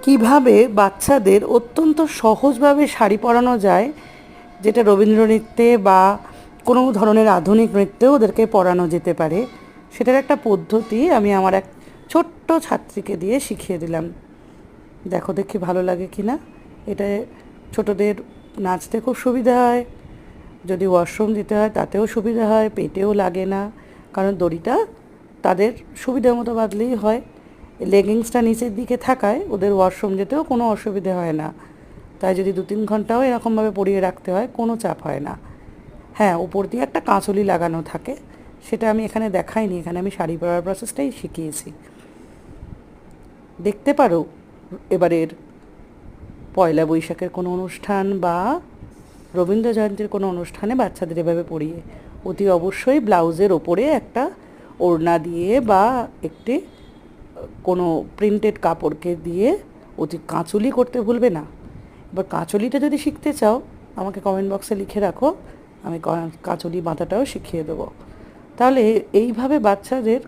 কিভাবে বাচ্চাদের অত্যন্ত সহজভাবে শাড়ি পরানো যায়, যেটা রবীন্দ্র নৃত্যে বা কোনো ধরনের আধুনিক নৃত্যেও ওদেরকে পরানো যেতে পারে, সেটার একটা পদ্ধতি আমি আমার এক ছোট্ট ছাত্রীকে দিয়ে শিখিয়ে দিলাম। দেখো দেখি ভালো লাগে কি না। এটা ছোটদের নাচতে খুব সুবিধা হয়, যদি ওয়াশরুম দিতে হয় তাতেও সুবিধা হয়, পেটেও লাগে না, কারণ দড়িটা তাদের সুবিধা মতো বাঁধলেই হয়। লেগিংসটা নিচের দিকে থাকায় ওদের ওয়াশরুম যেতেও কোনো অসুবিধে হয় না। তাই যদি 2-3 ঘন্টাও এরকমভাবে পরিয়ে রাখতে হয় কোনো চাপ হয় না। হ্যাঁ, উপর দিয়ে একটা কাঁচুলি লাগানো থাকে, সেটা আমি এখানে দেখাইনি, এখানে আমি শাড়ি পরার প্রসেসটাই শিখিয়েছি। দেখতে পারো এবারের পয়লা বৈশাখের কোনো অনুষ্ঠান বা রবীন্দ্র জয়ন্তীর কোনো অনুষ্ঠানে বাচ্চাদের এভাবে পরিয়ে অতি অবশ্যই ব্লাউজের ওপরে একটা ওড়না দিয়ে বা একটি কোনো প্রিন্টেড কাপড়কে দিয়ে অতি কাঁচুলি করতে ভুলবে না। এবার কাঁচুলিটা যদি শিখতে চাও আমাকে কমেন্ট বক্সে লিখে রাখো, আমি কাঁচুলি বাঁধাটাও শিখিয়ে দেবো। তাহলে এইভাবে বাচ্চাদের,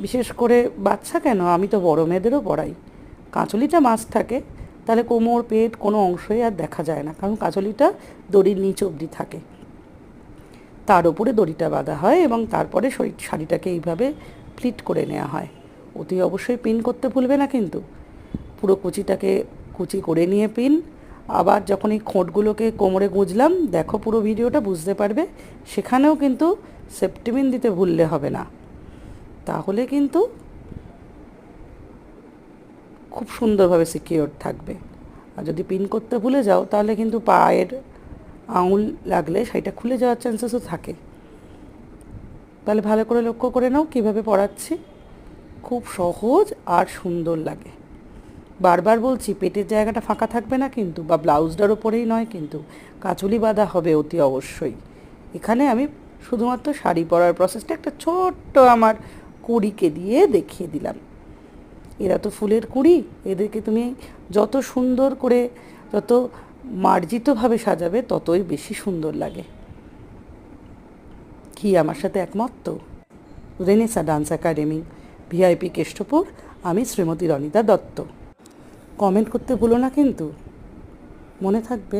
বিশেষ করে বাচ্চা কেন, আমি তো বড় মেয়েদেরও পড়াই, কাঁচুলিটা মাস্ট থাকে, তাহলে কোমর পেট কোনো অংশই আর দেখা যায় না, কারণ কাঁচুলিটা দড়ির নিচ অবধি থাকে, তার উপরে দড়িটা বাঁধা হয় এবং তারপরে শাড়িটাকে এইভাবে প্লিট করে নেওয়া হয়। অতি অবশ্যই পিন করতে ভুলবে না কিন্তু, পুরো কুচিটাকে কুচি করে নিয়ে পিন। আবার যখন এই খোঁটগুলোকে কোমরে গুঁজলাম, দেখো পুরো ভিডিওটা বুঝতে পারবে, সেখানেও কিন্তু সেফটি পিন দিতে ভুললে হবে না, তাহলে কিন্তু খুব সুন্দরভাবে সিকিওর থাকবে। আর যদি পিন করতে ভুলে যাও তাহলে কিন্তু পায়ের আঙুল লাগলে সেটা খুলে যাওয়ার চান্সেসও থাকে। তাহলে ভালো করে লক্ষ্য করে নাও কীভাবে পড়াচ্ছি, খুব সহজ আর সুন্দর লাগে। বারবার বলছি, পেটের জায়গাটা ফাঁকা থাকবে না কিন্তু, বা ব্লাউজটার ওপরেই নয় কিন্তু, কাঁচুলি বাঁধা হবে অতি অবশ্যই। এখানে আমি শুধুমাত্র শাড়ি পরার প্রসেসটা একটা ছোট্ট আমার কুড়িকে দিয়ে দেখিয়ে দিলাম। এরা তো ফুলের কুঁড়ি, এদেরকে তুমি যত সুন্দর করে, যত মার্জিতভাবে সাজাবে ততই বেশি সুন্দর লাগে। কি আমার সাথে একমত তো? Renaissance dance academy, VIP Keshtopur, আমি শ্রীমতী রনিতা দত্ত। কমেন্ট করতে ভুলো না কিন্তু, মনে থাকবে।